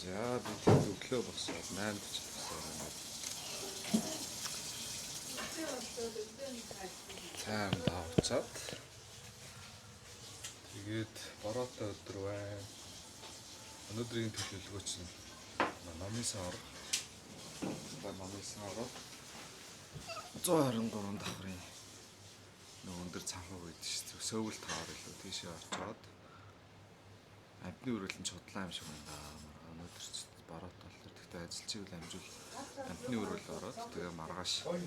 За бид өглөө босоод 8:40 босоод цаан давчаад тэгээд бороотой өдөр байна. Өнөөдрийн төлөвлөгөө чинь номын сан орох. Номын сан орох 123 давхрын нэг өндөр цанхаг байдаг шүү дээ. Сөөвл тавар илүү тийшээ очоод амтны өрөөлөн чудлаа юм шиг байна. Өнөөдөр ч бороод болохоор тэгтээ ажилчиг л амжуул амтны өрөөл ороод тэгээ маргааш нэг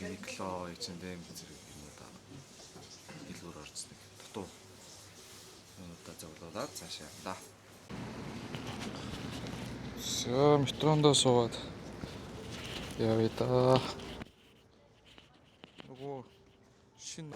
Uniqlo H&M зэрэг юмуд дэлгүүр орж нэг дутуу юмудаа зоглуулад цаашаа явлаа. Всё, метрондоо суугаад явъя да. Нөгөө шин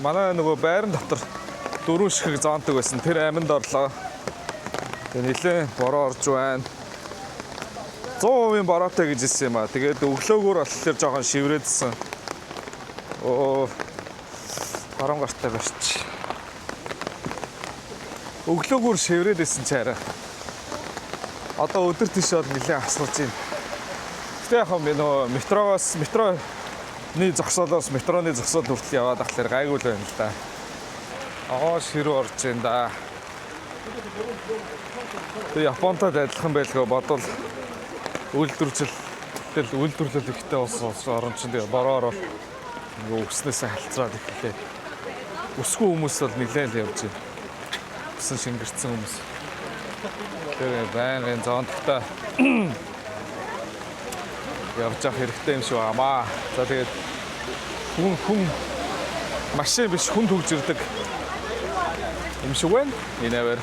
манай нөгөө байран дотор дөрөв ширхэг зоондог байсан. Тэр аминд орлоо. Тэгээ нэлээ бороо орж байна. 100% бороотой гэж хэлсэн юм аа. Тэгээд өглөөгөр болохоор жоохон шиврээдсэн. Баруун гартай барьч. Өглөөгөр шиврээдсэн чи арай. Одоо өдөр тийш бол нэлээ асууж байна. Гэтэ яг би нөгөө метроны зогсоолоос метроны зогсоол хүртэл яваад ахлаар гайгүй л байна л да. Ширүү орж байна да. Тэгээ Японтой адилхан байлгаа бодвол үйлдвэрлэл ихтэй улс орн чинь тэгээ бороор ингээ өснөөсөө халцраад ирлээ. Өсгүй хүмүүс бол нэлээд л явж байна. Өсөн шингэрсэн хүмүүс. Тэгээ байнгын зоондогтой явж явах хэрэгтэй юм шиг байнамаа. За тэгээд хүн машин биш хүн төгж ирдэг юм шиг байна. Инээвэр.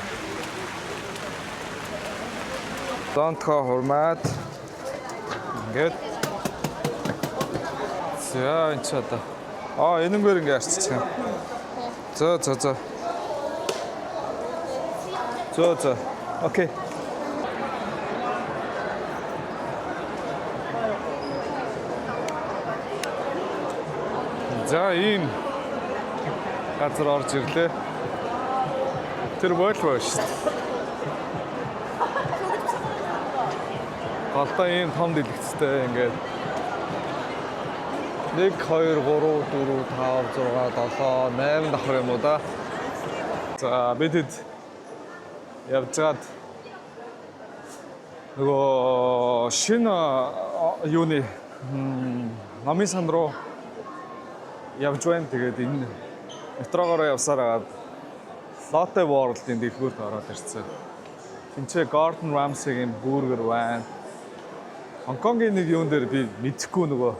Зондхоо хурмаад ингээд. За энэ ч одоо. Энэнгээр ингээд арччих юм. За. Окей. За ийм газар орж ирлээ. Тэр Volvo шүү дээ. Голдоо ийм том дэлгэцтэй ингээд 1 2 3 4 5 6 7 8 давхар юм уу да. За бид явжгаад нөгөө шинэ юуны номын сан руу явж байна. Тэгээд энэ метрогоор явсараад Lotte World-ийн дэлгүүрт ороод ирсэн. Тинчээ Gordon Ramsay-гийн бургер байна. Хонконгийн нэг юун дээр би мэдхгүй нөгөө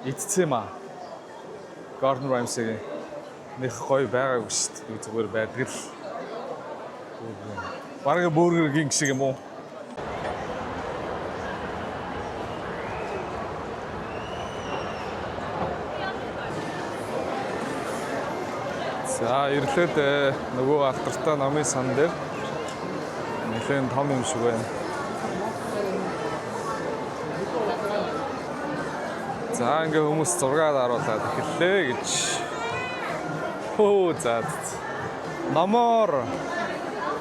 идсэн юм аа. Gordon Ramsay-гийн нэг гоё байгаагүй шүү дээ. Зүгээр байдаг л. Бараг бургергийн шиг юм уу? За ирлээд нөгөө алдартай номын сан дээр нэлээд том юм шиг байна. За ингээ хүмүүс зургаад харуулад эхэллээ гэж. За. Номоор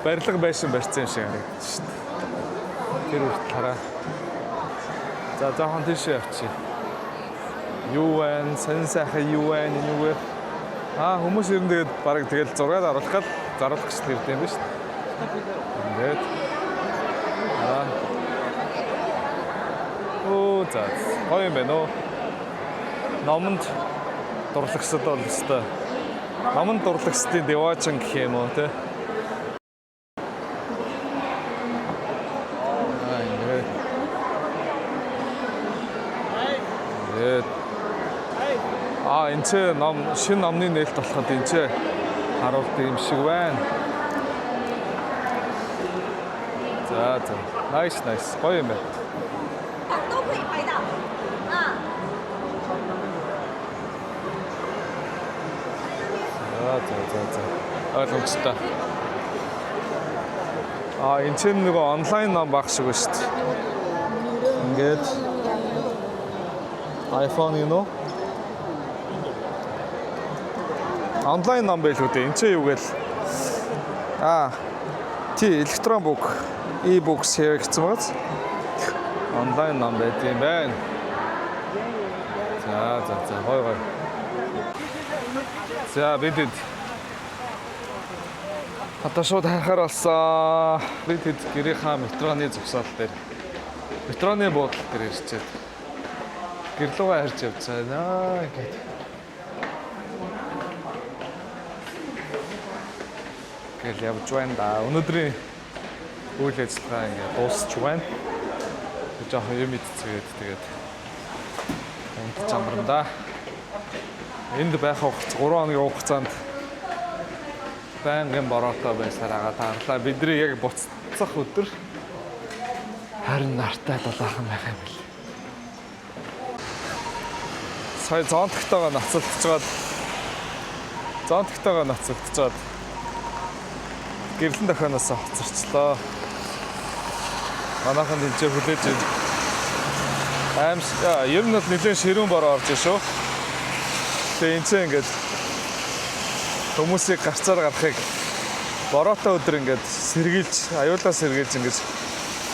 барилга байшин барьсан юм шиг харагдаж шүү дээ. Тэр үрт хараа. За жоохон тийш явчих. Юу вэ? Сэн сайхан юу вэ? Юу вэ? Хүмүүс ер нь тэгээд бараг тэгэл зургаад оруулах гал заруулах гэж ирд юм ба шүү дээ. Ингээд. За. Гоё юм байна уу? Номонд дурлагсад бол өстой. Номонд дурлагсдын деваачин гэх юм уу те? Ингээд. Энэ шинэ номны нээлт болоход энэ харуулт юм шиг байна. За. Nice. Гоё юм байна. Ойлгомжтой. Энэ ч нөгөө онлайн ном баг шиг байна шүү дээ. Ингээд iPhone юу нөө? Онлайн ном байлгүй дээ. Энд чинь юу гээл? Электрон бук, e-books хэрэгцсэн байгааз. Онлайн ном байт юм байна. За, гой. За, бид одоо шууд хайхаар болсон. Бид гэрийнхаа метроны зогсоол дээр метроны буудлын дээр ирчээд гэрлүүгээ харж явж байна ингээд. Гэл явж байна да. Өнөөдрийн үйл ажиллагаа ингээд дуусч байна. Жоох юм идцгээд тэгээд энд чамрандаа. Энд байх хугацаа 3 хоногийн хугацаанд байнгын бороотой байсараа таарлаа. Бидний яг буцах өдөр харин нартай дулаахан байх юм бэл. Сая зонтогтойгоо нацалтцаад гэрлэн дахианаас хоцорчлоо. Манайхан тэнцээ хүлээж ер нь бол нэлээд ширүүн бороо орж шүү. Тэгээ энэ чинь ингээд хүмүүсийг гарцаар гарахыг бороотой өдөр ингээд аюулаа сэргийлж ингээд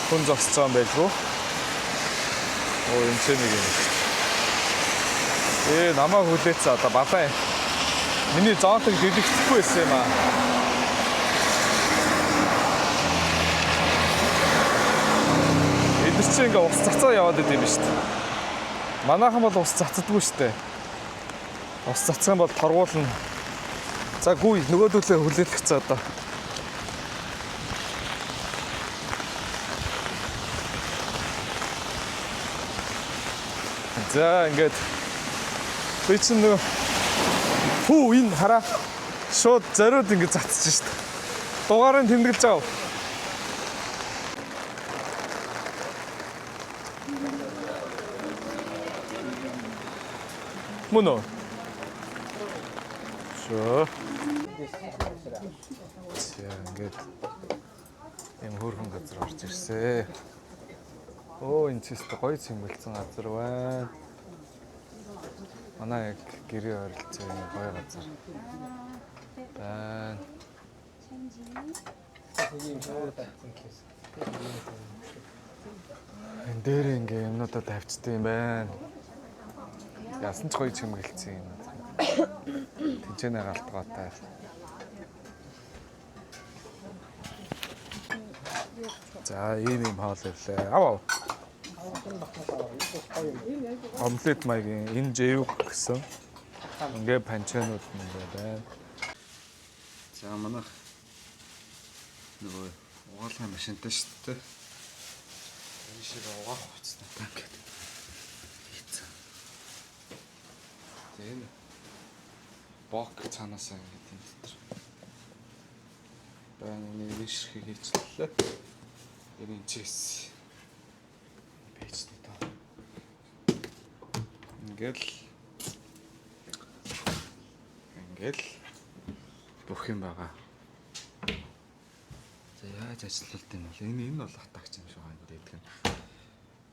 хүн зогсож байгаа юм байлгүй. Энэ чинь нэг юм. Намаа хүлээцээ одоо балаа. Миний зоонтог дэлгэцэхгүй байсан юм аа. Эдгээр чинь ингээд ус цацаа яваад идэв юм шүү дээ. Манайхан бол ус цацдаггүй шүү дээ. Ус цацсан бол торгуулна. За гуй нөгөөдөлөө хүлээлгэх цаа одоо. За ингээд би чинь нөгөө энэ хараа шууд зориуд ингээд цацж шít. Дугаарыг тэмдэглэж аав. Мөн үү? Ингээд юм хөрхөн газар орж ирсэн. Энэ ч ихтэй гоё цэмгэлцэн газар байна. Манай яг гэрээ ойролцоо юм гоё газар байна. Энэ дээр ингээ юмнуудаа тавьчтай юм байна. Яасан ч гоё цэмгэлцэн юм. Тэнцэнэ галтгаатай. За ийм хоол ирлээ. Аваа. Омлет маягийн энэ жэвг гэсэн. Ингээ панчанууд нэг байна. За манайх нөгөө угаалгын машинтай шүү дээ. Энэ шиг угаах хуцтай ингээд. Энэ бок цаанаасаа ингээд энэ дотор байна. Нэг ширхэг хийчихлээ. Энэ чис пэйжтэй тоо. Ингээл бүх юм байгаа. За яаж ажиллалт юм бол энэ бол атагч юм шиг байна гэдэг нь.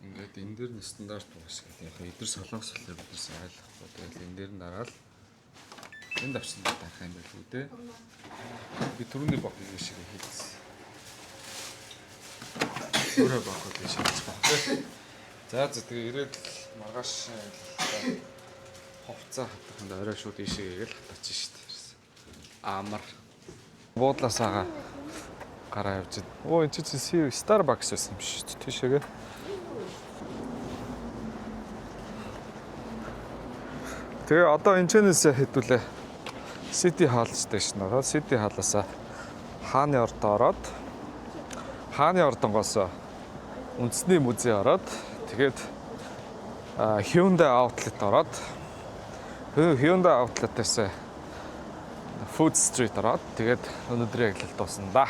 Ингээд энэ дээр нь стандарт буус гэдэг. Яг эдгээр солонгослоо биднээс ойлгохгүй. Тэгэл энэ дээр нь дараал энэ давчсан таах юм байлгүй дээ. Би түрүүний бок шиг хийсэн. Өөрөө бок хийж байгаа. За тэгээ ирээд маргааш хувцас хатаханд орой шууд ийшээгээл хатаачих шүү дээ. Амар буудлаас гараа явж. Энэ чинь Starbucks байсан юм шүү дээ. Тийшээгээ. Тэгээ одоо энэчнээс хэдүүлээ City Hall station ороод City Hall-аас хааны орд ороод хааны ордонгоос үндэсний музей ороод тэгээд Hyundai Outlet ороод Hyundai Outlet-ээс Food Street ороод тэгээд өнөөдрийн аялал дуусна да.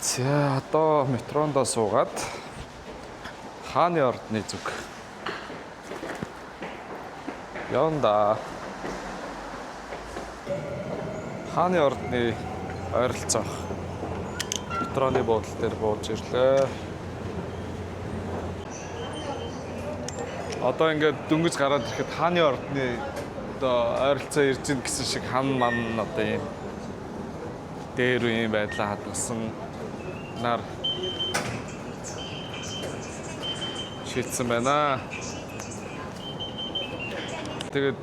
За одоо метрондоо суугаад хааны ордны зүг Явна. Хааны ордны ойролцоо. Метроны буудлын дээр бууж ирлээ. Одоо ингээд дөнгөж гараад ирэхэд хааны ордны одоо ойролцоо ирж ийн гэсэн шиг хан ман одоо юм дээр үеийн байдлаа хадгалсан нар шилжсэн байна. Тэгээд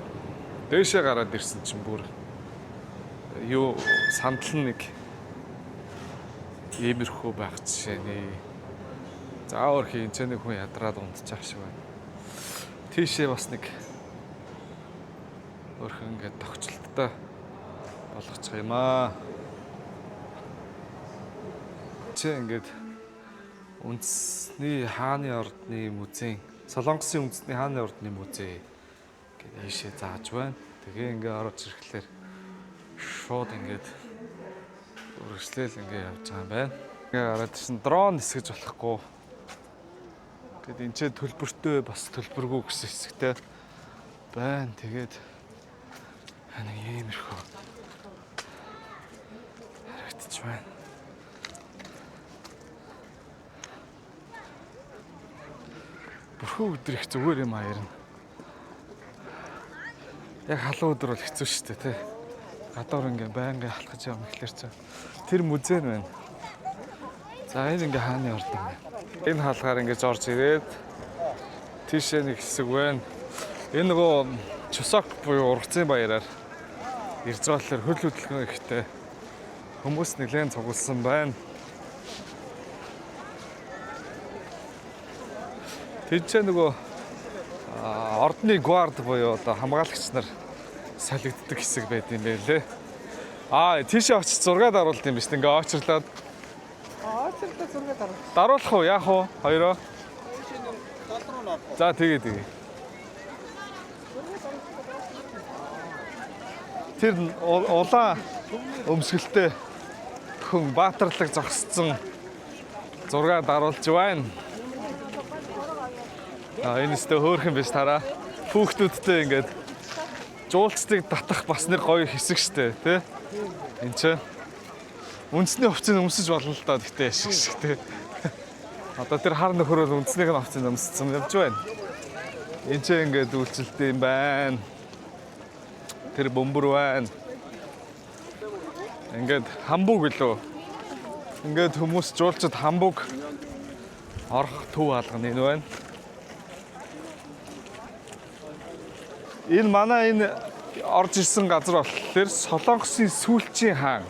дээшээ гараад ирсэн чинь бүр юу сандал нэг иймэрхүү байх жишээ нэ. Заавар хийн ч нэг хүн ядраад унтчих шиг байна. Тийшээ бас нэг өөрхөн ингээд тогтчлолттой болгочих юм аа. Чи ингээд үндэсний хааны ордны музей, Солонгосын үндэсний хааны ордны музей гэдэг ийшээ зааж байна. Тэгээ ингээд орж ирэхлээр шууд ингээд үргэлжлээл ингээд явж байгаа юм байна. Ингээд гараад ирсэн дрон нисгэж болохгүй. Гэт энэ ч төлбөртэй бас төлбөргүй гэсэн хэсэгтэй байна. Тэгээд нэг иймэрхүү харагдаж байна. Бүрхүү өдөр их зүгээр юм аа ярина. Яг халуун өдөр бол хэцүү шүү дээ, тий. Гадуур ингээ байнга халахж явах мэхлэр чинь тэр музей нь байна. За энэ ингээ хааны ордон байна. Энэ хаалгаар ингээ орж ирээд тийшээ нэг хэсэг байна. Энэ нөгөө Чусок буюу ургацын баяраар ирж байгаа болохоор хөл хөдөлгөөн ихтэй хүмүүс нэлээд цугласан байна. Тэжээ нөгөө ордны гвард буюу одоо хамгаалагч нар солигддог хэсэг байт юм байлээ. Тийшээ очиж зураг даруулт юм биш. Ингээ очирлаад. Очирлаад зураг даруул. Даруулах уу? Яах вэ? Хоёроо. За тэгээ. Тэр улаан өмсгөлтэй хүн баатарлаг зогсцсон зураг даруулж байна. Энэ өстө хөөрхөн биш тараа. Хүүхдүүдтэй ингээд жуулчдыг татах бас нэг гоё хэсэг штэ, тий? Энд чинь үндэсний хувцсыг өмсөж болно л доо гэхдээ шиг тий. Одоо тэр хар нөхөр бол үндэснийг нь хувцсыг өмссөн явж байна. Энд чинь ингээд үйлчлэлт юм байна. Тэр бөмбөр байна. Ингээд хамбуг гэлөө. Ингээд хүмүүс жуулчд хамбуг орох төв алгана энэ байна. Энэ манай энэ орж ирсэн газар болохоор Солонгосын сүүлчийн хаан.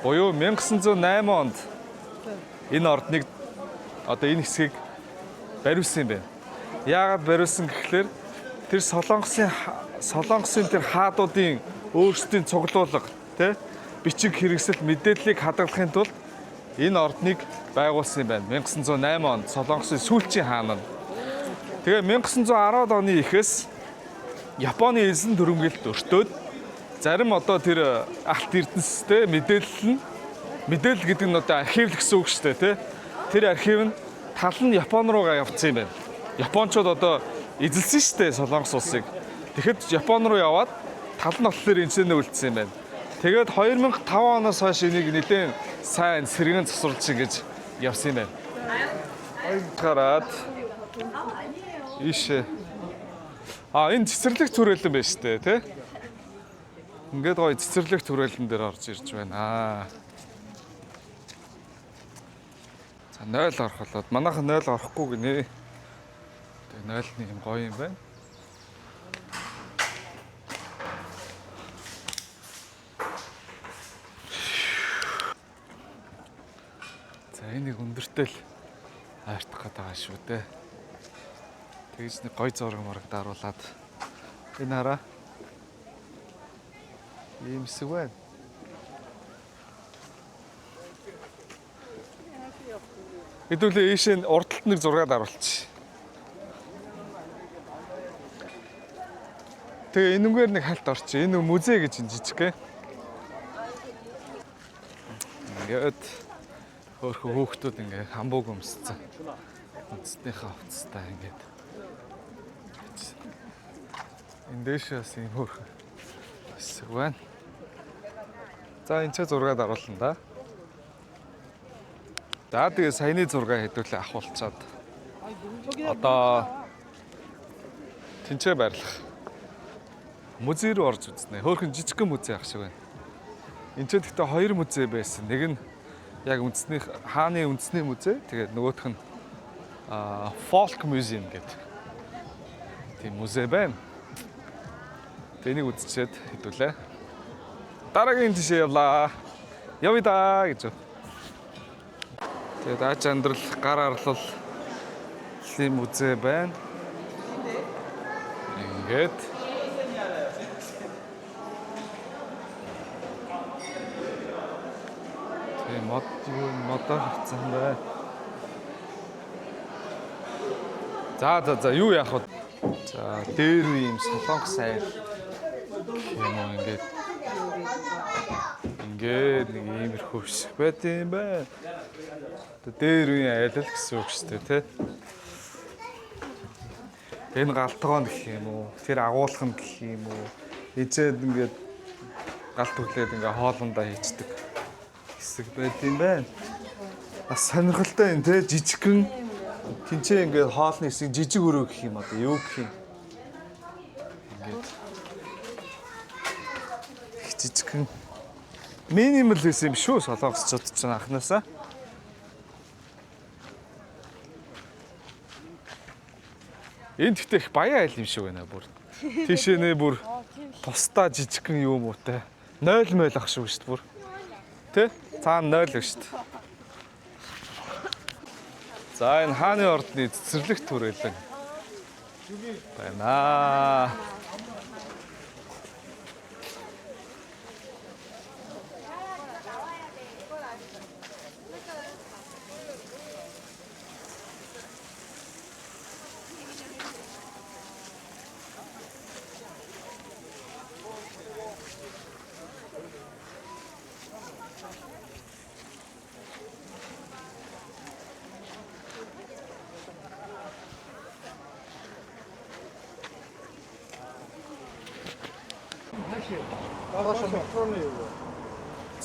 Буюу 1908 онд энэ ордныг одоо энэ хэсгийг бариулсан юм байна. Яагаад бариулсан гэхлээр тэр Солонгосын тэр хаадуудын өөрсдийн цуглуулга тий бичиг хэрэгсэл мэдээллийг хадгалахын тулд энэ ордныг байгуулсан юм байна. 1908 онд Солонгосын сүүлчийн хаан нь. Тэгээ 1910 оны эхээс Японы эзэн төрөмгөлд өртөөд зарим одоо тэр алт эрдэнэстэй мэдээлэл гэдэг нь одоо архив л гэсэн үг шүү дээ тий. Тэр архив нь тал нь Япон руугаа явцсан юм байна. Япончууд одоо эзэлсэн шүү дээ Солонгос улсыг. Тэгэхэд Япон руу яваад тал нь болохоор энэчнээ үлдсэн юм байна. Тэгээд 2005 оноос хойш энийг нэлээд сайн сэргэн засварлаж ингэж явсан юм байна. Гараад ийшээ. Энэ цэцэрлэг түрээлэн байна шүү дээ, тий? Ингээд гоё цэцэрлэг түрээлэн дээр орж ирж байна. За 0 орох болоод манайхан 0 орохгүй гинэ. Тэгээ 0-ны юм гоё юм байна. За энийг өндөртэй л хайртах гэдэг байгаа шүү дээ. Тэгж нэг гой зураг даруулаад энэ хараа. Ийм хэсэг байна. Хэдүүлээ ийшээ урдталт нэг зураг даруулчих. Тэгээ энэнгээр нэг хальт орчих. Энэ музей гэж энэ жижиг. Ингээд хөөрхөн хүүхдүүд ингээд хамбууг өмссөн. Үндэснийхээ хувцастай ингээд. Энэ дэшээс юм хөөрхөн хэсэг байна. За энэ ч зургаад оруулна да. За тэгээ саяны зураг хэдүүлээ авахулчаад одоо тэнцээ байрлах музей руу орж үзнэ. Хөөрхөн жижигхэн музей ах шиг байна. Энд ч гэхдээ хоёр музей байсан. Нэг нь яг үндэсний хааны үндэсний музей, тэгээд нөгөөх нь folk museum гэдэг тийм музей байна. Тэнийг үзчихэд хэдүүлээ. Дараагийн жишээ явлаа. Явъя да гэж. Тэгээд аж амьдрал, гар арлал музей байна. Ингээд модоо хацсан бай. За юу яах вэ? За дээр юм солонгос сайр юм уу ингээд нэг иймэрхүү шиг байт юм байна. Дээр үеийн айл гэсэн үг шүү дээ, тэ. Энэ галтгоон гэх юм уу? Тэр агуулган гэх юм уу? Эцээд ингээд галт төглээд ингээ хоолндоо хийцдэг хэсэг байт юм байна. Бас сонирхолтой юм те, жижигхэн тэнцээ ингээд хоолны хэсэг жижиг өрөө гэх юм одоо юу гэх юм. Ингээд жижигхэн минимал байсан юм шүү солонгосчууд ч анханасаа. Энд гэхдээ их баян айл юм шиг байна бүр. Тийшээ нэ бүр тусдаа жижигхэн юм уутай. 0 ах шүү дээ бүр. Тэ? Цаана 0 шүү дээ. За энэ хааны ордны цэцэрлэгт түрээлэн байна.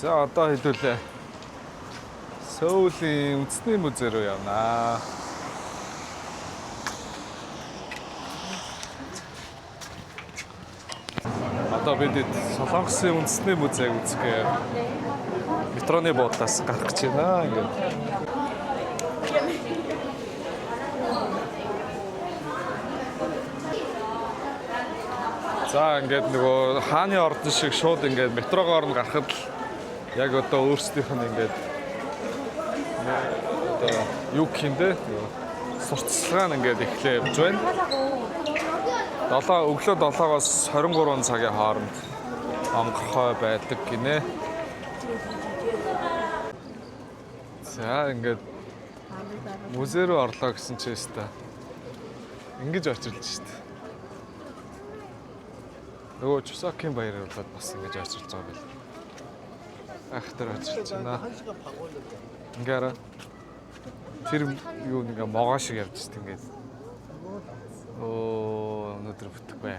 За одоо хэдүүлээ Сөүлийн үндэсний музей руу явнаа. Одоо бид Солонгосын үндэсний музейг үзэхээр метроны буудлаас гарах гэж байна ингээд. За ингээд нөгөө хааны ордон шиг шууд ингээд метрогоор нь гарахад л яг одоо өөрсдийнх нь ингээд одоо юу гэх юм бэ? Сурталчилгаа нь ингээд эхлээ явж байна. Өглөө 7-оос 23 цагийн хооронд онгорхой байдаг гинэ. За ингээд музей руу орлоо гэсэн чи өстө ингэж очирлж штэ. Нөгөө Чусакийн баяр болоод бас ингэж очирлж байгаа байл. Ахтар очирлж байна. Ингээд тэр юу нэг могоо шиг явж штэ ингээд. Өнөөдөр бүтэхгүй.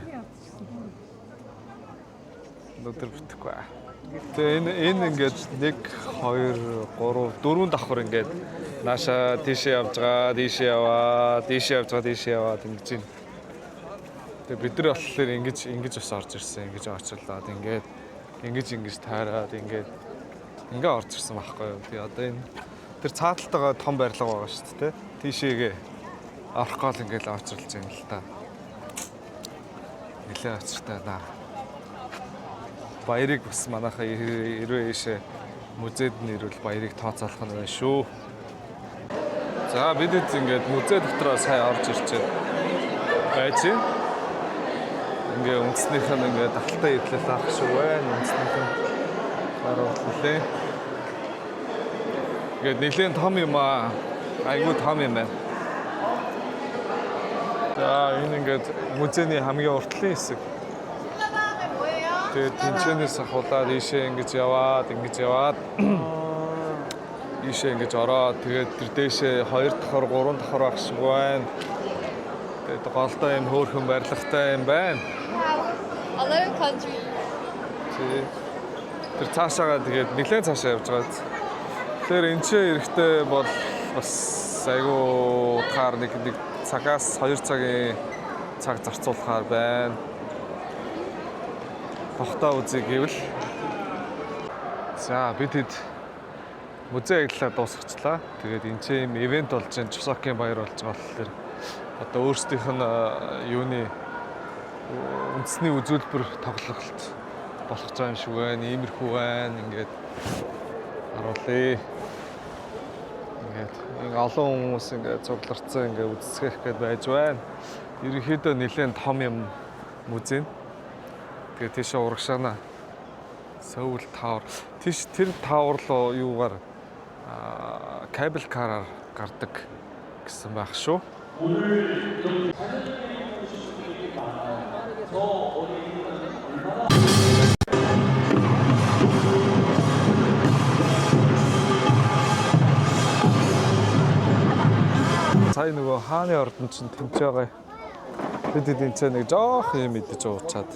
Тэгээ энэ ингээд 1 2 3 4 давхар ингээд нааша тийшээ явж байгаа, тийшээ яваад ингэж байна. Тэгээ бид нар болохоор ингэж бас орж ирсэн, ингэж очирлаад ингэж таараад ингээд орж ирсэн байхгүй юу. Тэгээ одоо энэ тэр цааталтайгаа том барилга байгаа шүү дээ. Тийшээгээ орох гол ингээд очирлж юм л та. Нилээ очиртай да. Баярыг бас манайхаа хэрвээ ийшээ музейд нь ирвэл баярыг тооцоолох нь байна шүү. За бид ингээд музей дотроо сая орж ирчээд байж байна. Ингээ үндэснийх нь ингээд давталтаа ирлээ авах шүү байна. Үндэснийх нь харууллаа. Ингээд нэлээд том юм аа. Айгуу том юм байна. За энэ ингээд музейний хамгийн уртлын хэсэг. Тэгээд тэнцэнээс ахуулаад ийшээ ингэж яваад ийшээ ингэж ороод тэгээд тэр дээшээ 2 давхар 3 давхар ах шиг байна. Тэгээд голдоо юм хөөрхөн барилгатай юм байна. Other country. Тэр цаашаагаа тэгээд нэлээд цаашаа явж байгаа. Тэгэхээр энэ чинь эрэхтэй бол бас айгүй утгаар нэг цагаас 2 цагийн цаг зарцуулахаар байна. Тогтоо үзье гэвэл. За бид хэд музей ажиллаа дуусгачлаа. Тэгээд энэ чинь юм ивент болж байна. Чусокийн баяр болж байгаа болохоор одоо өөрсдийнх нь юуны үндэсний үзүүлбэр тоглолт болох гэж юм шиг байна. Иймэрхүү байна. Ингээд харуулъя. Ингээд олон хүмүүс ингээд цугларцсан ингээд үзэсгэх гээд байж байна. Ерөнхийдөө нэлээд том юм музей. Тэгээд тийшээ урагшаана. Seoul Tower. Тэр Tower руу юугаар кабель караар гардаг гэсэн байх шүү. Сая нөгөө хааны ордон чинь тэмч байгаа. Бид энэ ч нэг жоох юм идэж уучаад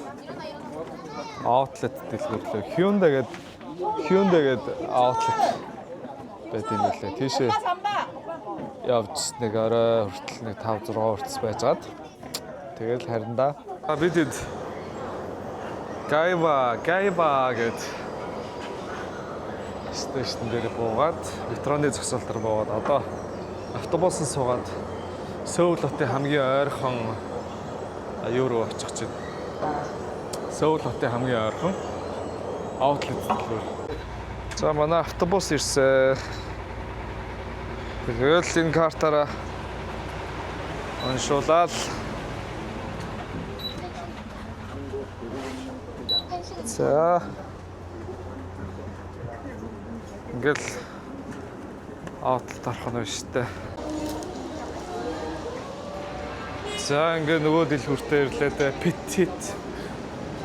outlet дэлгүүрлээ. Hyundai гээд outlet байт юм лээ. Тийшээ явж нэг орой хүртэл нэг 5-6 хүртэл байжгаад. Тэгэл хариндаа. Бид Gaiba гээд стейшн дээр буугаад метроны зогсоолтор буугаад одоо автобусын суугаад Сөүл хотын хамгийн ойрхон юу руу очих чинь. Сөүл хотын хамгийн ойрхон outlet дэлгүүр. За манай автобус ирсэн. Тэгэл энэ картаараа уншуулаад за ингээл outlet орох нь биш үү? За ингээ нөгөө дэлгүүртээ ирлээ дээ. Petit.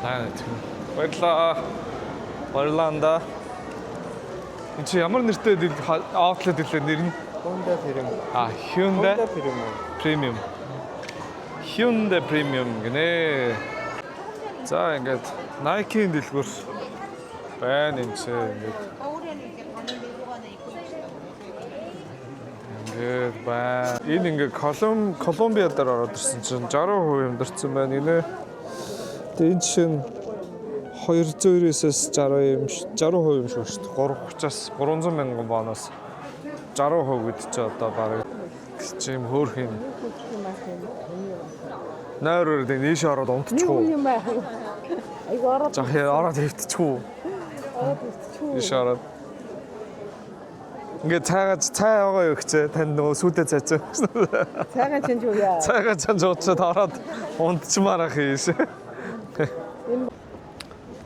Баярлалаа. Энд чи ямар нэртэй outlet илээ нэр нь? Hyundai Premium. Hyundai Premium. Hyundai Premium гинэ. За ингээд Nike-ийн дэлгүүр байна энэ чи ингээд. Ингээд байна. Энэ ингээд Колумбиа дээр ороод ирсэн чинь 60% өндөрцөн байна гинэ. Тэгээ энэ чинь 290-с 60% юм шүү дээ. 330-аас 300 мянган бооноос 60% гэдэг чи одоо бараг чим хөөх юм. Нойроор дэ нийш ороод унтчихгүй. юм байх. Айгу ороод. За хээ ороод хөвтчихгүй. Нийш ороод. Ингээ цай байгаа юу гэчээ танд нөгөө сүдэ цайцсан. Цайгаа чинь юу яа? Цайгаа чанж уучаад ороод унтчмаар ах ийш.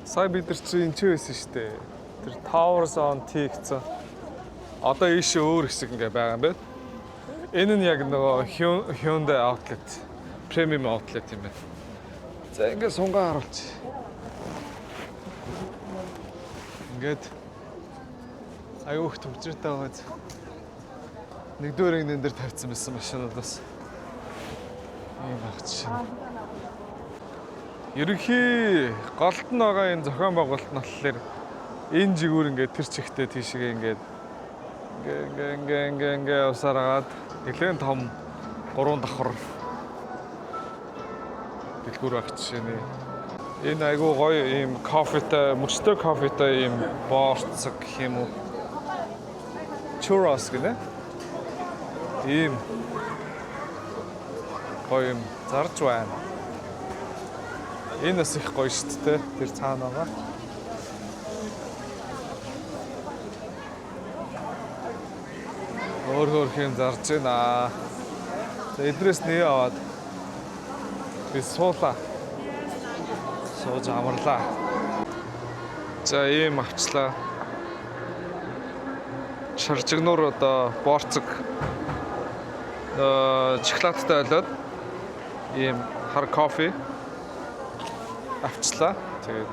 Сая бид нар чи энэ ч байсан шүү дээ. Тэр Towers on T гэсэн. Одоо ийшээ өөр хэсэг ингээ байгаа юм байна. Энэ нь яг нөгөө Hyundai outlet, premium outlet юм байна. За ингээ сунгаа харуулчих. Ингээд аюу их төвчртэй байгаа. Нэгдүгээр энэ дээр тавьсан байсан машинуудаас. Ийм багч шин. Ерөнхий голд нь байгаа энэ зохион байгуулалт нь болохоор энэ жигүүр ингээд тэр чигтээ тийшээ ингээд ингээ усараад нэлээд том 3 давхар дэлгүүр байх жишээний. Энэ айгуу гоё ийм кофетай, мөчтэй кофетай ийм боорцог гэх юм уу. Churros гэнэ. Ийм гоё юм зарж байна. Энэ бас их гоё шүү дээ. Тэр цаана байгаа. Өөр хэм зарж байна. За эдрээс нээ аваад би суулаа. Сууж амарлаа. За ийм авчлаа. Шаржигнуур одоо боорцог шоколадтай болоод ийм хар кофе авчлаа. Тэгээд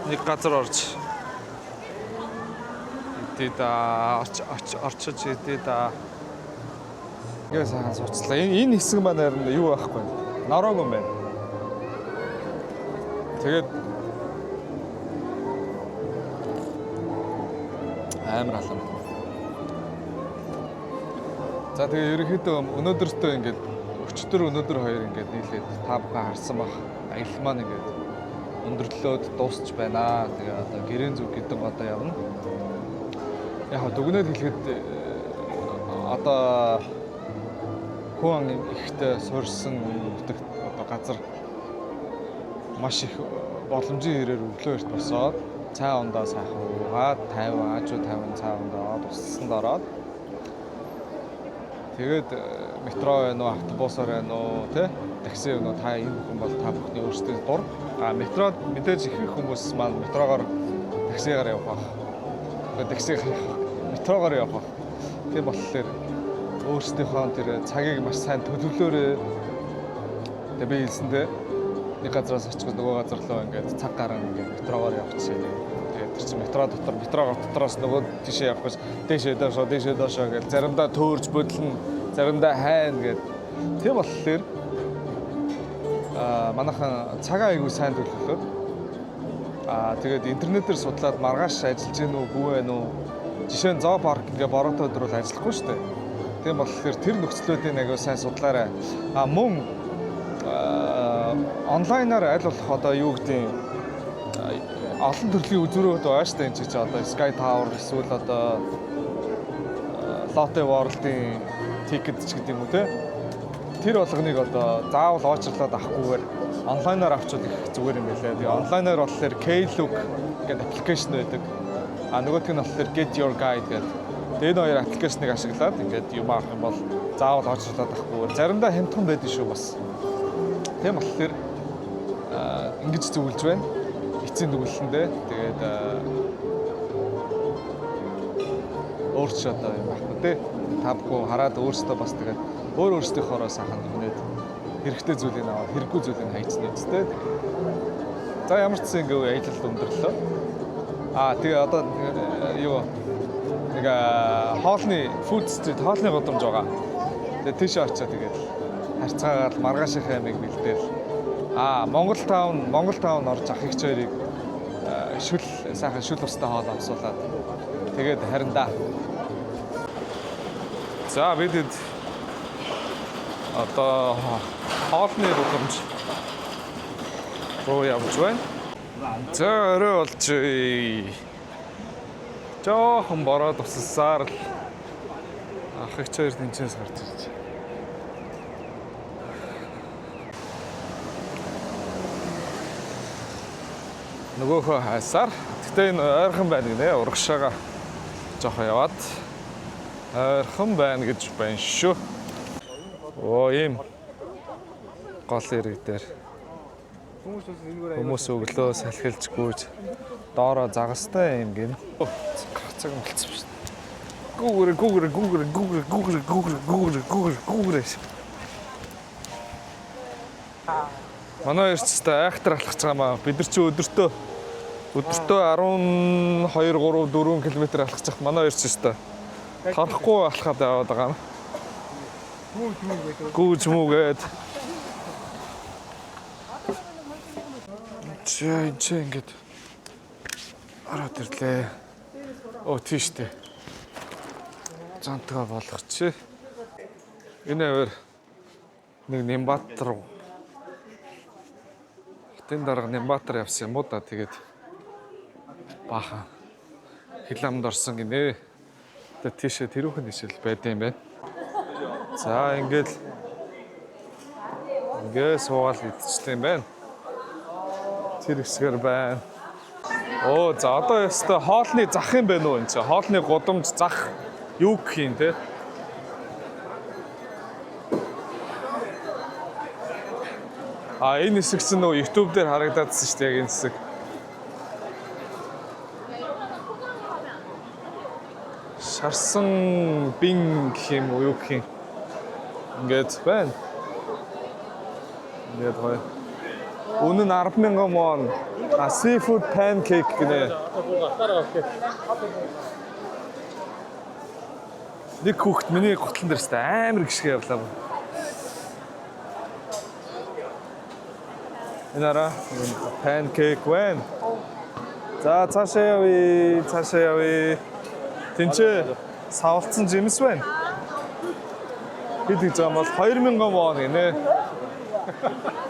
нэг газар орж идээ да орчиж идээ да. Ингээ сайхан сууцлаа. Энэ хэсэг маань харин юу байхгүй. Нороог юм байна. Тэгээд амар алам. За тэгээ ерөнхийдөө өнөөдөртөө ингээд өчтөр өнөөдөр хоёр ингээд нийлээд та бүхэн харсан бах. Аялал маань ингээд өндөрлөлөөд дуусч байна. Тэгээ одоо гэрэн зүг гэдэг одоо явна. Яг дүгнээд хэлэхэд одоо хүн ихтэй суурьсан нутагт одоо газар маш их боломжийн хэрээр өглөө эрт босоод цай ундаа сайхан уугаад 50 аажуу 50 цай ундаа уссанд ороод тэгээд метро байна уу автобусаар байна уу тий такси байна уу та энэ бүхэн бол та бүхний өөрсдөө дур метрод мэдээж их хүмүүс маань метрогоор таксигаар явах байх такси метрогоор явах байх тийм болохоор өөрсдийнхөө тэр цагийг маш сайн төлөвлөөрэй тэгээ би хэлсэндээ нэг газраас очиход нөгөө газар руу ингээд цаг гарan ингээд метрогоор явчихъя. Тэгээд тэр чинь метро дотроос нөгөө тийшээ явах гэж дээшээ доошоо гэж заримдаа төөрж бодлон заримдаа хайна гэд. Тийм болохоор манайхан цагаа айгүй сайн төлөвлөөд тэгээд интернетээр судлаад маргааш ажиллаж гин үү хүү вэ нүү жишээ нь зоо парк ингээд бороотой өдөр бол ажиллахгүй шүү дээ. Тийм болохоор тэр нөхцлүүдийн айгүй сайн судлаарай. Мөн онлайнаар аль болох одоо юу гэдэг олон төрлийн үзүүрүүд байгаа шүү дээ энэ ч одоо Sky Tower эсвэл одоо Lotte World-ийн ticket ч гэдэг юм уу те тэр болгоныг одоо заавал очрлоод авахгүйгээр онлайнаар авчвал их зүгээр юм байлаа. Тэгээ онлайнаар болохоор Klook гэдэг аппликейшн байдаг. Нөгөөх нь болохоор Get Your Guide гэдэг. Тэгээ энэ хоёр аппликейшнийг ашиглаад ингээд юм авах юм бол заавал очрлоод авахгүйгээр заримдаа хямдхан байдаг шүү бас. Тийм болохоор ингэж зөвлөж байна. Эцсийн дүгнэлтэндээ тэгээд өөрчлөлт одоо юм байна тий. Та бүхэн хараад өөрсдөө бас тэгээд өөрсдийнхоороо сайхан дүгнээд хэрэгтэй зүйлийг аваад хэрэггүй зүйлийг хайцсан үстэй. За ямар ч зүйл ингээ аялалд өндөрлөө. Тэгээ одоо юу нэг хоолны food street хоолны годамж байгаа. Тэгээд тийш очиод тэгээд харьцаагаад маргаашийн аймыг бэлдээл. Монгол таун орж ах их чойрыг сайхан шүл устай хоол амсуулаад тэгээд хариндаа. За бидэд одоо хоолны годамж руу явж байна. За орой болж жоохон бороод уссаар л ах их чойр тэнцээс гарч ирж. Нөгөөхөө хайсаар. Гэтэ энэ ойрхон байна гинэ. Урагшаага жоохон яваад ойрхон байна гэж байна шүү. Ийм гол ирэг дээр хүмүүс өглөө салхилж гүйж доороо загастай юм гин. Цаг болцсон шүү. Гүүгэр. Манай эрчтэй айхтар алхаж байгаа маа. Бид нар чи өдөртөө 12 3 4 км алхаж байгаа. Манай эрчтэй. Тарахгүй алхаад яваад байгаа юм. Гүүж мүүгээд. Чи ингэж ороод ирлээ. Тийштэй. Зантгаа болгоч. Энэ өөр нэг Нямбатар руу. Тэн дарга Нямбатар явсан юм уу да тэгээд баахан хиламд орсон гинэ. Тэгээд тийшээ тэрүүхэн ишэл байд юм байна. За ингээд суугаал идчихлээ юм байна. Тэр хэсгээр байна. За одоо ястаа хоолны зах юм байна уу энэ чинь? Хоолны гудамж зах юу гэх юм те? Энэ хэсэг чинь нөгөө YouTube дээр харагдаадсан шүү дээ яг энэ хэсэг. Шарсан бин гэх юм уу юу гэх юм. Ингээд байна. Ингээд гоё. Үнэн 10,000 won. Seafood pancake гэнэ. Нэг хүүхэд миний готлон дээр өстэй амар гიშгэ явлаа. Энэ панкейк байна. За цаашаа явъя. Тинчээ савлцсан жимс байна. Хэд гэж байгаа бол 2000 вон гинэ.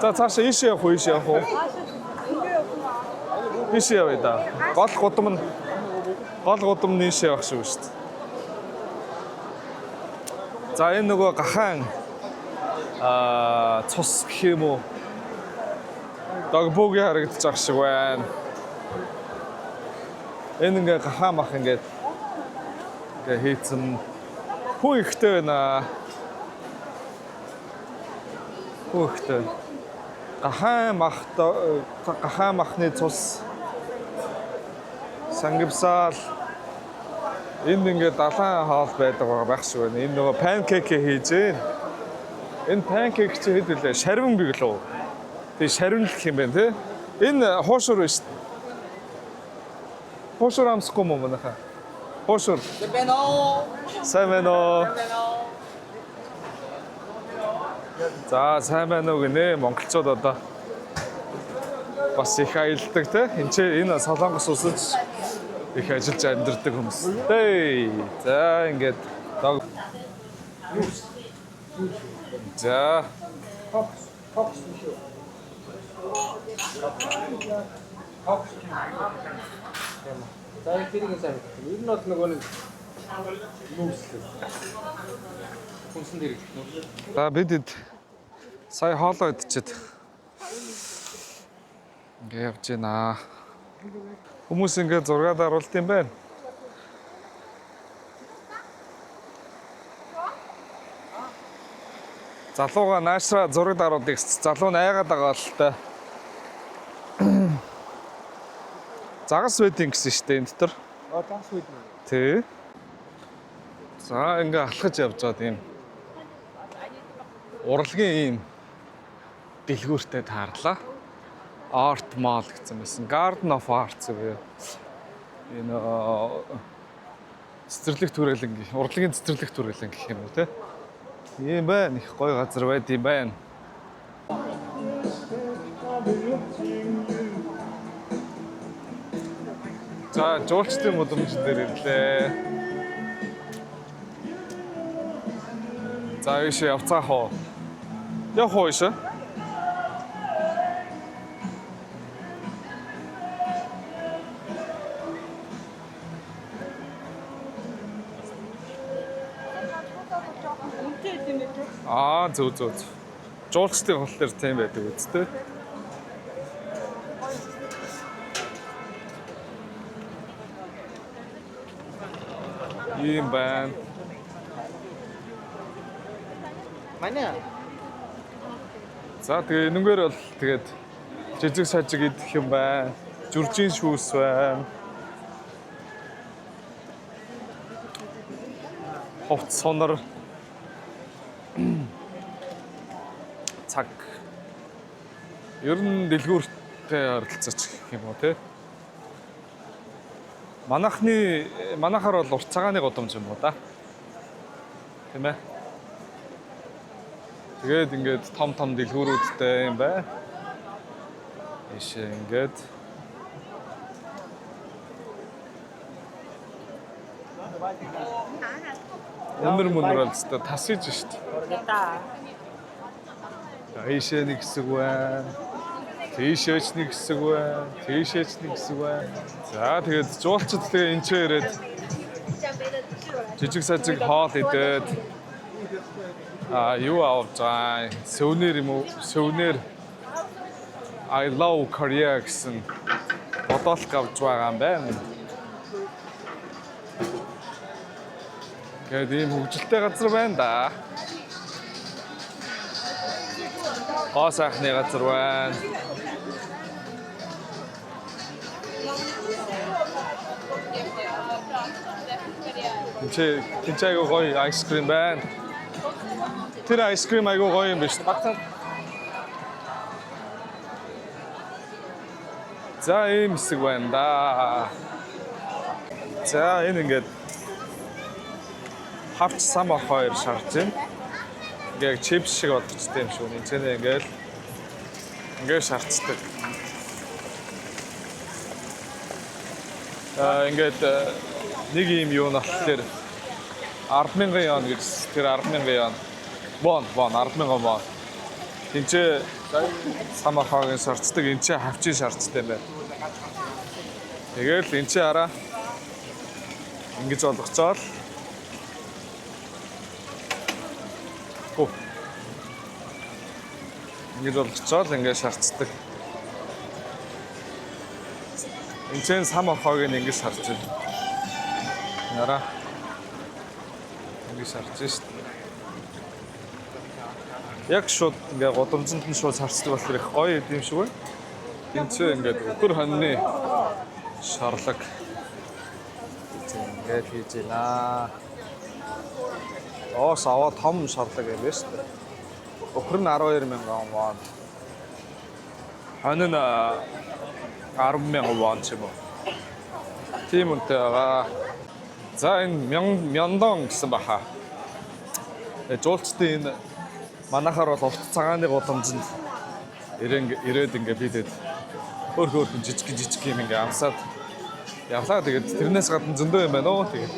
За цаашаа ийш явах уу? Ийш явъя да. Гол гудам ийш явах шүү дээ. За энэ нөгөө гахаан цус гэх юм уу? Дагбуугийн харагдаж байгаа шиг байна. Энэ ингээ гахаан мах ингээ хийцэн хүн ихтэй байна. Хүүхдээ гахаан махны цус сангивсаал энд ингээд далайн хоол байдаг байх шиг байна. Энэ нөгөө панкейк хийж гэн. Энэ панкейк чи хэд вэ? Шарвин бий гэлөө. Тэг шарвин л гэх юм байна тий. Энэ хуушур байна шүү дээ. Хуушур амсахгүй юм байна хаа. Хуушур. Сайн байна уу? За сайн байна уу гинэ. Монголчууд одоо бас их аялдаг те. Энэ Солонгос улсад их ажиллаж амьдардаг хүмүүс. За ингээд за За тэрийг сайн. Ер нь бол нөгөө нэг нүүслээ. Хүнсэн дээр нүүс. За бид сая хоолоо идчихэд ингээ явж байна. Хүмүүс ингээ зургаад аруулт юм байна. Залууга наашраа зураг даруудыг залуу нь айгаад байгаа л та. Загас байдин гэсэн шүү дээ энэ дотор. Загас байдин. Тий. За ингээ алхаж явж байгаа тийм урлагийн ийм дэлгүүртэй таарлаа. Art Mall гэсэн байсан. Garden of Arts гэв. Энэ цэцэрлэг түрээлэн гэх, урлагийн цэцэрлэг түрээлэн гэх юм уу те. Ийм байна. Их гоё газар байд юм байна. За, жуулчдын модомж дээр ирлээ. За, ийш явцгаах уу? Явах уу ийш? Зөв. Жуулчдын хол дээр тийм байдаг үстэй. Ийм байна. Манай. За тэгээ энэгээр бол тэгээд жижиг сажиг идэх юм байна. Жүржин шүүс байна. Ховц сонор цаг ер нь дэлгүүртэй харилцаач гэх юм уу те. Манайхаар бол урт цагааны гудамж юм уу да. Тийм ээ. Тэгээд ингээд том дэлгүүрүүдтэй юм байна. Ишээ ингээд өнөр алцтай тасж штт. Ишээ нэг хэсэг байна. Тийшээч нэг хэсэг байна. Тийшээч нэг хэсэг байна. За тэгээд жуулчд тэгээ энэ ч ирээд жижиг сажиг хоол идээд юу авч байгаа сувнир юм уу? Сувнир I love Korea гэсэн бодолт авч байгаа юм байна. Тэгээд ийм хөвгөлтэй газар байна да. Хоо сайхны газар байна. Тинчээ айгуу гоё айскрим байна. Тэр айскрим айгуу гоё юм биш. За ийм хэсэг байна да. За энэ ингээд хавч самах 2 шарж байна. Ингээ чипс шиг болгочтой юм шүү. Эцэнэ ингээд шарцдаг. Ингээд нэг юм юу нөхлөөр 10,000 yen гэж тэр 10,000 yen. Бон 10,000 бон. Тинчээ самахагийн шарцдаг, энэ чинь хавчийн шарцтай юм байна. Тэгэл энэ чинь хараа ингэж болгочоод ингэж болгочоод ингэж шарцдаг. Энэ чинь самахагийн ингэж шарч байна. Хараа ингэж шарч шít. Яг шууд ингээ годомжинд нь шууд шарцдаг болохоор их гоё юм шиг байна. Энд чинь ингээд өхөр хоньны шарлаг ингээд хийж байна. Оос аваа том шарлаг юм байна шүү дээ. Өхөр нь 12,000 вон. Хонь нь 10,000 вон ч юм уу. Тийм үнэтэй байгаа. За энэ мяндон гэсэн баха. Жуулчдын энэ манайхаар бол урт цагааны гудамжинд ирээд ингээ бидэд хөөрхөн жижиг юм ингээ амсаад явлаа. Тэгээд тэрнээс гадна зөндөө юм байна уу. Тэгээд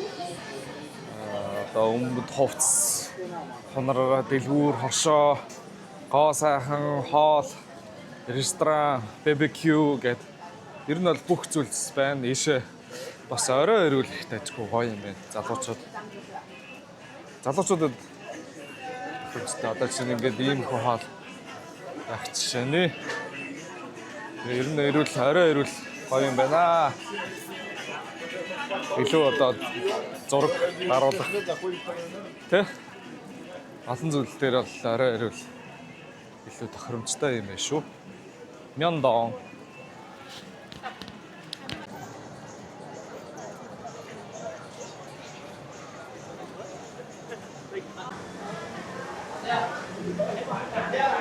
одоо өмд хувцс, хонороо, дэлгүүр, хошоо, гоо сайхан, хоол, ресторан, BBQ гэд ер нь бол бүх зүйлс байна. Ийшээ бас орой ирүүл их тажгүй гоё юм байна. Залуучуудад Гэхдээ одоо чинь ингээд ийм хоол яг жишээ нэ. Ер нь орой ирүүл гоё юм байна. Илүү одоо зураг даруулах тий. Олон зүйл дээр бол орой ирүүл илүү тохиромжтой юм байна шүү. Мяндон.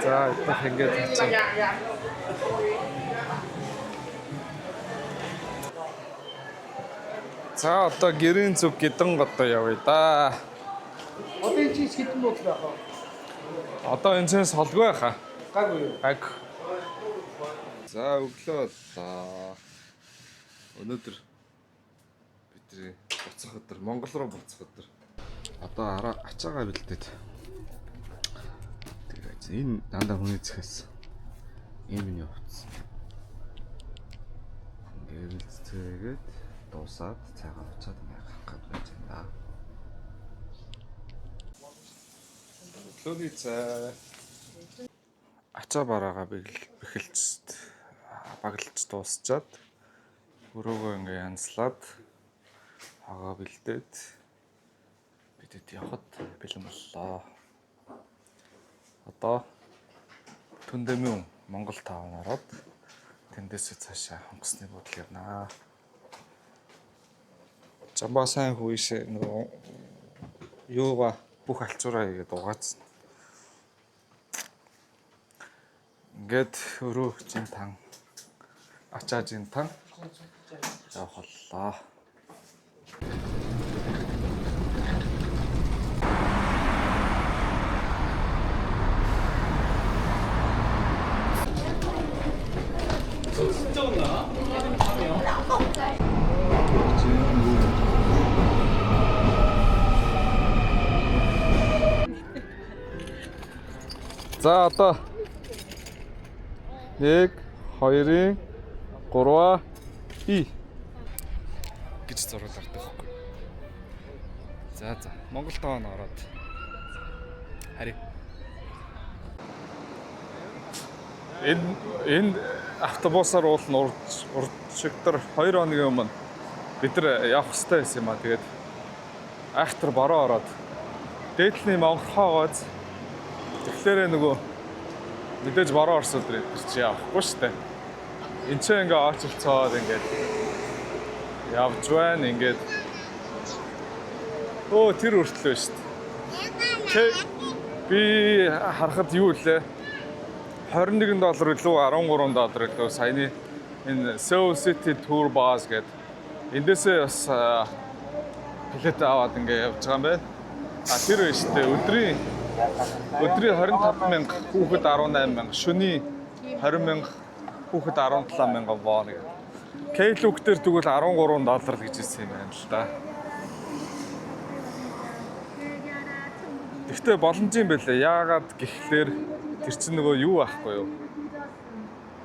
За их ингээд хийчихээ. За одоо гэрийн зүг гидэн годоо явъя да. Одоо энэ чинь хэдэн бууз байх вэ? Одоо энэ чинь солгүй байхаа. Гайгүй юу? Гайг. За өглөө л өнөөдөр бидний буцах өдөр, Монгол руу буцах өдөр. Одоо ачаагаа бэлдээд. Энэ дандаа хүний зэхээс ийм нь явуулсан. Ингээд бэлдээгээд дуусаад цайгаа уцаад ингээд хангах байж байна. Өглөөний цай. Ачаа бараагаа бэхэлж баглж дуусчаад өрөөгөө ингээд янзлаад хагаа бэлдээд бидэд явахад бэлэн боллоо. Одоо Түндэмэн Монгол таавн ороод тэндээс цаашаа хонгосны буудлыг явнаа. Жамбаа сайн хүйшээ нөгөө юугаа бүх алчуураа игээд угаацсан. Ингээд өрөө жинтан ачаа жинтан явах боллоо. За одоо 1 2 3 и гэж зураг гардаг байхгүй. За Монгол таавн ороод харъя. Энэ автобусаар уулна урдчигдэр 2 хоногийн өмнө бид нар явах хэрэгтэй байсан юм а. Тэгээд айхтар бороо ороод дээдлний Монголхоо гоц. Тэгэхээр нөгөө мэдээж бороо орсон өдөр чи явахгүй шүү дээ. Энд ч ингээ очилцоод ингээд явж байна ингээд. Оо тэр өртлөө шүү дээ. Би харахад юу лээ? $21 илүү $13 илүү саяны энэ Seoul City Tour Bus гэдэг эндээсээ бас билет аваад ингээ явж байгаа юм байна. Тэр байна шүү дээ. Өдрийн 25,000 хүүхэд 18,000, шөнийн 20,000 хүүхэд 17,000 вон гэх. Кейлүк дээр тэгвэл $13 л гэж хэлсэн юм байна л да. Гэхдээ боломж юм байлээ. Яагаад гэхлээр тэр чинь нөгөө юу аахгүй юу?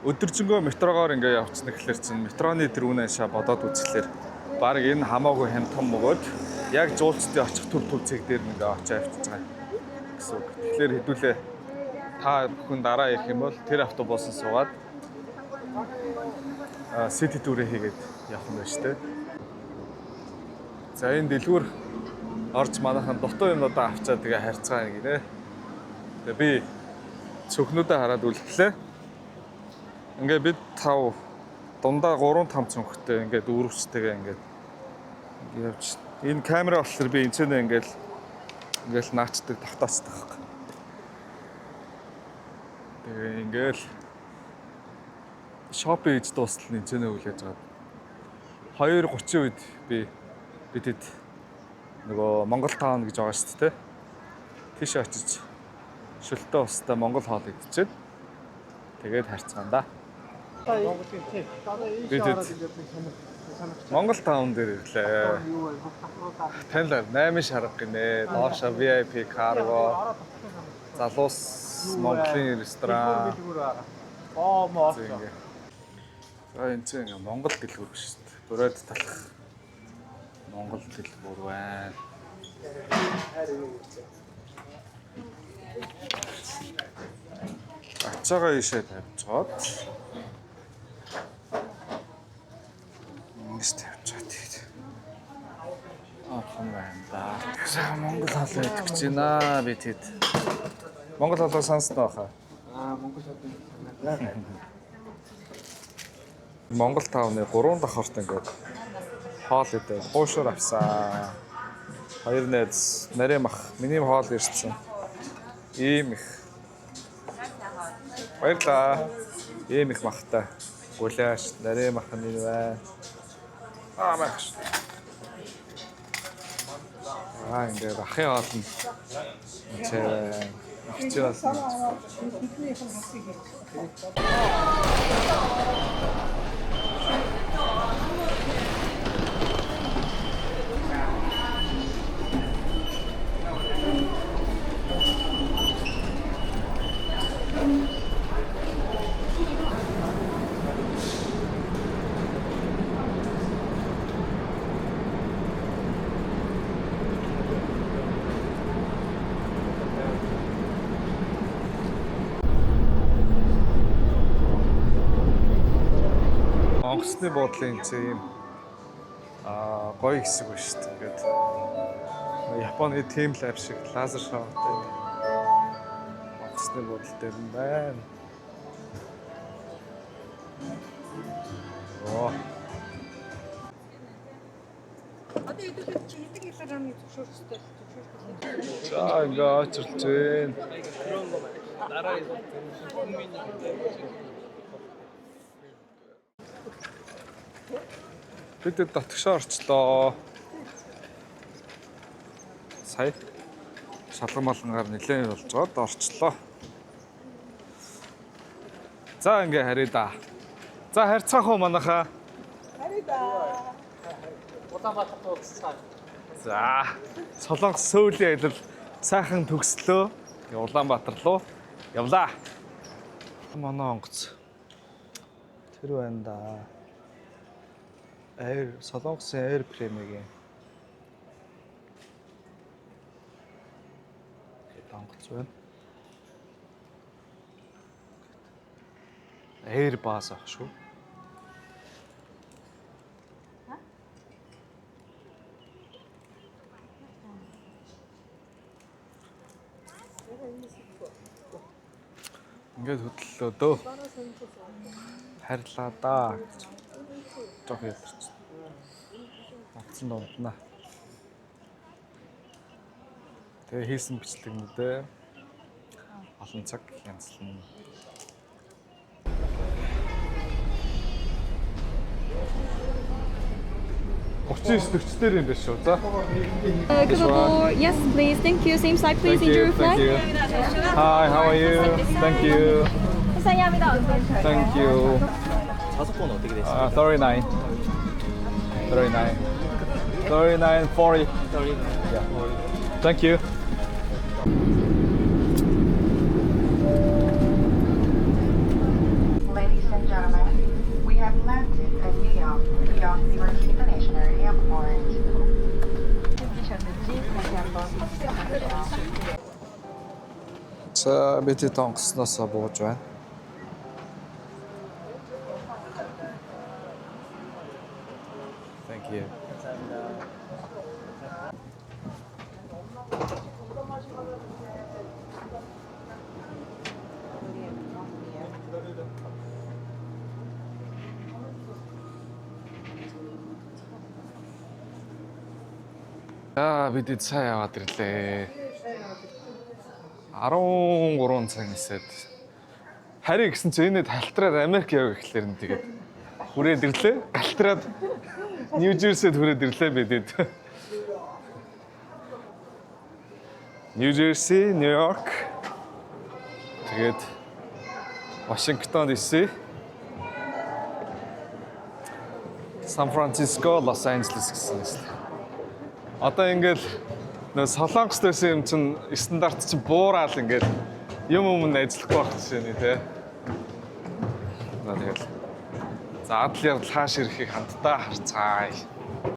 Өдөржингөө метрогоор ингээ явчихна гэхлээр чинь метроны тэр үнэ шаа бодоод үзэхлээр баг энэ хамаагүй хямдхан бөгөөд яг жуулчдын очих төв цэг дээр ингээ очиж авчиж байгаа гэсэн үг. Тэгэхээр хэдүүлээ та бүхэн дараа ирэх юм бол тэр автобусын суугаад сити түрээ хийгээд явах юм байна шүү дээ. За энэ дэлгүүр орж манайхан дутуу юмудаа авчаад тэгээ харьцгаа гинэ. Тэгээ би цүнхнүүдээ хараад үлдлээ. Ингээ бид тав дундаа 3-5 цүнхтэй ингээд өрөвчтэйгээ ингээд явж. Энэ камера болохоор би энэчнээ ингээл наачдаг тавтаацдаг байхгүй. Тэгээ ингээл шопинг хийж дуустал энэчнээ үлээж байгаа. 2:30 үед бидэд нөгөө Монгол таун гэж байгаа шүү дээ. Тийш очиж шөлтөө устай Монгол хоол идчихээд тэгээд харьцгаана да. Бидэд Монгол таун дээр ирлээ. Танил 8 шарга гинэ. Доошо VIP карго. Залуус Монголын ресторан. За энэ чинь Монгол дэлгүүр биш шүү дээ. Бүрээд талах Монгол дэлгүүр байна. Ачаага ийшээ тавьчиход ингэж тавьчихад тэгээд аахан байна да. За Монгол хоол идэх гэж байна би тэд. Монгол хоолоо сонсноо хаа. Монгол хоол. Монгол таавны 3 давхарт ингээд хоол идэх хуушур авсан. Хоёр найз нарийн мах миний хоол ирсэн. Ийм их. Баярлаа. Ийм их махтай. Гуляш нарийн мах нь байна. Маш. Ингээд ахын хоол нь чивээс. Онгоцны буудлын чинь гоё хэсэг ба шүү дээ. Ингээд Японы тим лаб шиг лазер шоутай онгоцны буудлын дээр юм байна. Оо. Одоо хэдүүлээ чи хэдэг килограммыг зөвшөөрөхтэй зөвшөөрөх. За ингээд очирч байна. Дараа Бид татгшаа орчлоо. Сая шалган малгангаар нэлээд болж байгаад орчлоо. За ингээ харъя да. За харьцаах уу манайхаа? Харъя да. Улаанбаатар тууцсан. За Солонгос сөүлийн аялал сайхан төгслөө. Улаанбаатар руу явлаа. Манай онгоц. Тэр байна да. Солонгосын Air Premium-ийн онгоц байна. Airbus ах шүү. Ингээд хөдлөлөө дөө. Харьлаа да. Жох яларч. Атсан дунднаа. Тэгээ хийсэн бичлэгнүүдээ олон цаг янзлана. 39-40 дээр юм биш үү? За. Good aboard. Yes, please. Thank you. Same side, please. Enjoy your flight. Hi, how are you? Thank you. 감사합니다. Thank you. 좌석번호 어떻게 되세요? 39. 39. 39, 40. Thank you. Ladies and gentlemen, we have landed at New York Newark International Airport. 힘드셨는지 다시 한번 말씀드립니다. За бид тонгосноосоо бууж байна. Thank you. Бид сайн яваад ирлээ. 13 цаг нисээд. Харин гэсэн чинь энэ талтраад Америк яв гэхлээр нь тэгээд хүрээд ирлээ. Галтраад Нью Жерсид хүрээд ирлээ бидэд. Нью Жерси, Нью-Йорк. Тэгээд Вашингтон DC. Сан Франциско, Лос Анжелес гэсэн юм. Одоо ингээл нөө Солонгост байсан юм чин стандарт чин буураад ингээл юм ажиллахгүй байх жишээ нь тий. Тэгэл. За адал ярил хааш ирэхийг хамтдаа харцгаая.